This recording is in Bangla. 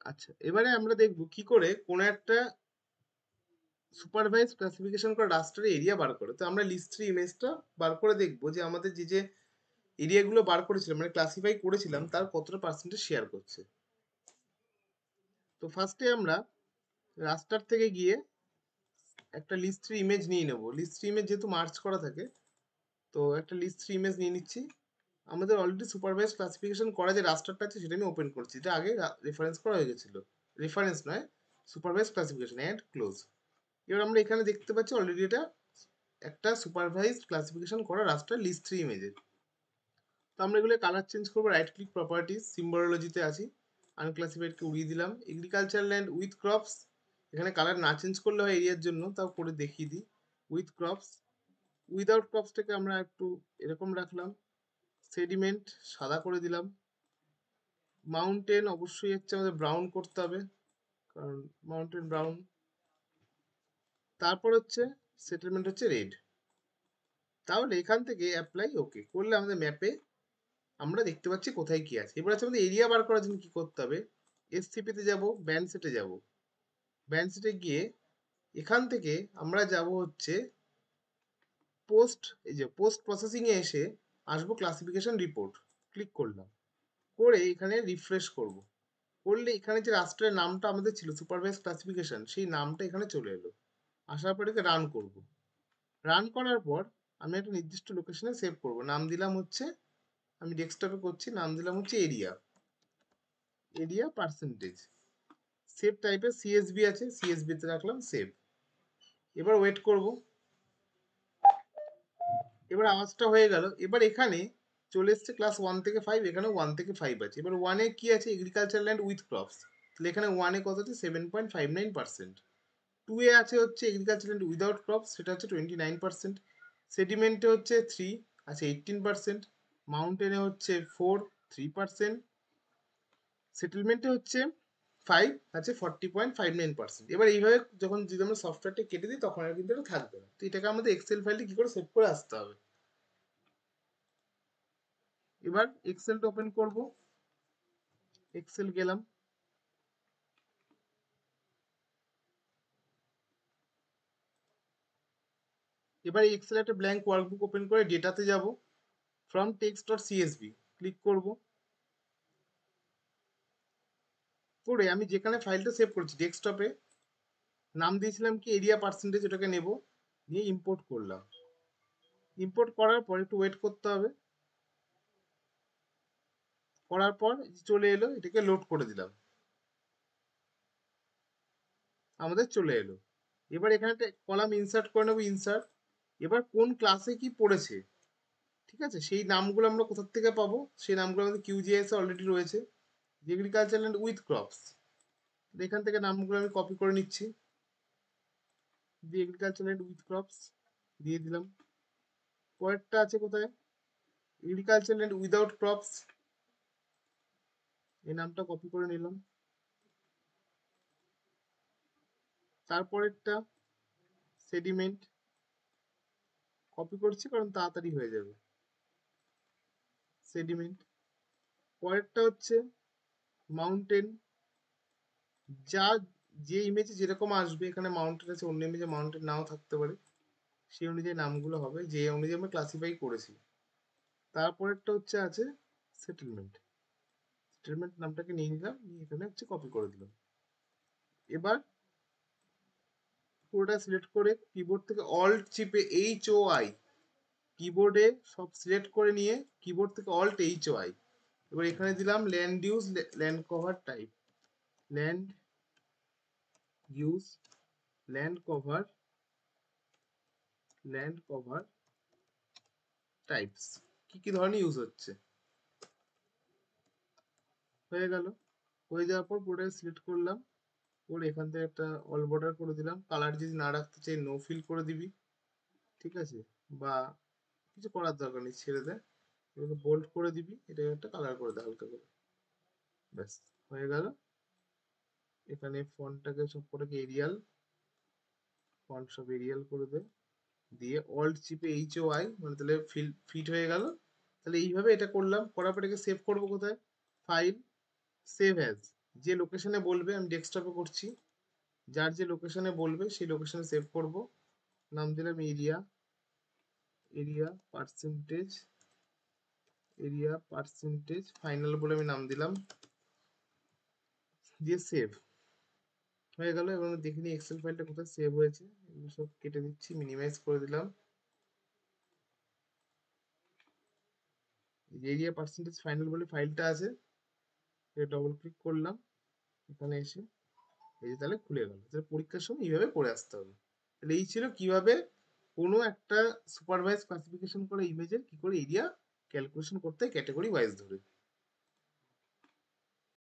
আচ্ছা, এবারে আমরা দেখব কি করে কোন একটা সুপারভাইজ ক্লাসিফিকেশন করা রাস্টারের এরিয়া বার করে। তো আমরা লিস্ট থ্রি ইমেজটা বার করে দেখব যে আমাদের যে এরিয়াগুলো বার করেছিলাম মানে ক্লাসিফাই করেছিলাম তার কতটা পার্সেন্টেজ শেয়ার করছে। তো ফার্স্টে আমরা রাস্টার থেকে গিয়ে একটা লিস্ট থ্রি ইমেজ নিয়ে নেব। লিস্ট থ্রি ইমেজ যেহেতু মার্চ করা থাকে, তো একটা লিস্ট থ্রি ইমেজ নিয়ে নিচ্ছি। আমাদের অলরেডি সুপারভাইজ ক্লাসিফিকেশন করা যে রাস্টারটা আছে সেটা আমি ওপেন করছি, যেটা আগে রেফারেন্স করা হয়ে গেছিল। রেফারেন্স নয়, সুপারভাইজ ক্লাসিফিকেশন অ্যান্ড ক্লোজ। এবার আমরা এখানে দেখতে পাচ্ছি অলরেডি এটা একটা সুপারভাইজ ক্লাসিফিকেশন করা রাস্টার লিস্ট থ্রি ইমেজের। তো আমরা এগুলো কালার চেঞ্জ করবো, রাইট ক্লিক প্রপার্টিজ, সিম্বলজিতে আছি, আনক্লাসিফাইডকে উড়িয়ে দিলাম। এগ্রিকালচার ল্যান্ড উইথ ক্রপস, এখানে কালার না চেঞ্জ করলে হয় এরিয়ার জন্য, তাও করে দেখিয়ে দিই। উইথ ক্রপস, উইদাউট ক্রপসটাকে আমরা একটু এরকম রাখলাম। সেডিমেন্ট সাদা করে দিলাম। মাউন্টেন অবশ্যই হচ্ছে আমাদের ব্রাউন করতে হবে, কারণ মাউন্টেন ব্রাউন। তারপর হচ্ছে সেটেলমেন্ট হচ্ছে রেড। তাহলে এখান থেকে অ্যাপ্লাই ওকে করলে আমাদের ম্যাপে আমরা দেখতে পাচ্ছি কোথায় কি আছে। এবার আছে আমাদের এরিয়া বার করার জন্য কি করতে হবে, এসসিপিতে যাব, ব্যান্ড সেটে যাব। ব্যান্ড সেটে গিয়ে এখান থেকে আমরা যাব হচ্ছে পোস্ট, এই যে পোস্ট প্রসেসিং এ এসে আসবো ক্লাসিফিকেশন রিপোর্ট, ক্লিক করলাম। করে এখানে রিফ্রেশ করব। করলে এখানে যে রাষ্ট্রের নামটা আমাদের ছিল সুপারভাইজ ক্লাসিফিকেশন, সেই নামটা এখানে চলে এলো। আসার পর একে রান করব। রান করার পর আমি একটা নির্দিষ্ট লোকেশনে সেভ করব। নাম দিলাম হচ্ছে, আমি ডেস্কটপে করছি, নাম দিলাম হচ্ছে এরিয়া, এরিয়া পার্সেন্টেজ। সেভ টাইপের সিএসবি আছে, সিএসবি তে রাখলাম সেভ। এবার ওয়েট করব। এবার আওয়াজটা হয়ে গেল। এবার এখানে চলে এসছে ক্লাস ওয়ান থেকে ফাইভ, এখানে ওয়ান থেকে ফাইভ আছে। এবার ওয়ানে কি আছে, এগ্রিকালচার ল্যান্ড উইথ ক্রপস, তাহলে এখানে ওয়ানে কত আছে, 7.59%। টু এ আছে হচ্ছে এগ্রিকালচার ল্যান্ড উইদাউট ক্রপস, সেটা হচ্ছে 29%। সেডিমেন্টে হচ্ছে থ্রি, আছে 18%। মাউন্টেনে হচ্ছে ফোর, 3%। সেটেলমেন্টে হচ্ছে ফাইভ, আছে 40.59%। এবার এইভাবে যখন যদি আমরা সফটওয়্যারটা কেটে দিই তখন আর কিন্তু এটা থাকবে না। তো এটাকে আমাদের এক্সেল ফাইলে কি করে সেভ করে আসতে হবে। এবার এক্সেলটা ওপেন করব, এক্সেল গেলাম। এবার এই এক্সেল একটা ব্ল্যাঙ্ক ওয়ার্কবুক ওপেন করে ডেটাতে যাব, from text dot CSV click করব। করে আমি যেখানে ফাইলটা সেভ করেছি ডেস্কটপে, নাম দিয়েছিলাম কি এরিয়া পার্সেন্টেজ, ওটাকে নেব, নিয়ে ইম্পোর্ট করলাম। ইম্পোর্ট করার পর একটু ওয়েট করতে হবে। করার পর চলে এলো, এটাকে লোড করে দিলাম, আমাদের চলে এলো। এবার এখানে একটা কলাম ইনসার্ট করে নেবো, ইনসার্ট। এবার কোন ক্লাসে কি পড়েছে, ঠিক আছে, সেই নামগুলো আমরা কোথা থেকে পাবো, সেই নামগুলো আমাদের কিউজিএস এ অলরেডি রয়েছে, এগ্রিকালচার ল্যান্ড উইথ ক্রপস। এখান থেকে নামগুলো আমি কপি করে নিচ্ছি, দিয়ে এগ্রিকালচার ল্যান্ড উইথ ক্রপস দিয়ে দিলাম। পরেরটা আছে কোথায়, এগ্রিকালচার ল্যান্ড উইদাউট ক্রপস, এই নামটা কপি করে নিলাম। তারপরেরটা সেডিমেন্ট, কপি করছি কারণ তাড়াতাড়ি হয়ে যাবে, সেডিমেন্ট। পরেরটা হচ্ছে মাউন্টেন, যা যে ইমেজে যেরকম আসবে, এখানে মাউন্টেন আছে, অন্য ইমেজে মাউন্টেন নাও থাকতে পারে, সেই অনুযায়ী নামগুলো হবে যে অনুযায়ী আমরা ক্লাসিফাই করেছি। তারপরেরটা হচ্ছে আছে সেটেলমেন্ট, সেটেলমেন্ট নামটাকে নিয়ে নিলাম, নিয়ে এখানে হচ্ছে কপি করে দিলাম। এবার পুরোটা সিলেক্ট করে কিবোর্ড থেকে অল্ট চিপে এইচ ও আই, কিবোর্ডে সব সিলেক্ট করে নিয়ে কিবোর্ড থেকে অল্ট এইচ ও আই। এবার এখানে দিলাম land use, land cover type, land use, land cover, land cover types, কি কি ধরনের ইউজ হচ্ছে। হয়ে গেল। হয়ে যাওয়ার পর পুরোটাকে সিলেক্ট করলাম, করে এখান থেকে একটা অল বর্ডার করে দিলাম। কালার যদি না রাখতে চাই নো ফিল করে দিবি, ঠিক আছে, বা কিছু করার দরকার নেই, ছেড়ে দে। এটাকে বোল্ড করে দিবি, এটাকে একটা কালার করে দে হালকা করে, ব্যাস হয়ে গেল। এখানে ফন্টটাকে সব কটাকে এরিয়াল, ফন্ট সব এরিয়াল করে দে, দিয়ে অল্ট চিপে এইচ ও আই, মানে তাহলে ফিট হয়ে গেল। তাহলে এইভাবে এটা করলাম, করার পর এটাকে সেভ করবো কোথায়, ফাইল, সেভ অ্যাজ। যে লোকেশনে বলবে আমি ডেস্কটপে করছি, যার যে লোকেশনে বলবে সেই লোকেশনে সেভ করব। নাম দিলাম area, area percentage, area percentage final বলে আমি নাম দিলাম, দিয়ে সেভ হয়ে গেল। এবার দেখে নিই এক্সেল ফাইলটা কোথায় সেভ হয়েছে। এগুলো সব কেটে দিচ্ছি, মিনিমাইজ করে দিলাম। এরিয়া পার্সেন্টেজ ফাইনাল বলে ফাইলটা আছে, ডবল ক্লিক করলাম এখানে এসে, এই যে তাহলে খুলে গেল। তাহলে পরীক্ষার সময় এইভাবে করে আসতে হবে। তাহলে এই ছিল কিভাবে কোনো একটা সুপারভাইজ ক্লাসিফিকেশন করা ইমেজের কি করে এরিয়া ক্যালকুলেশন করতে হয় ক্যাটাগরি ওয়াইজ ধরে।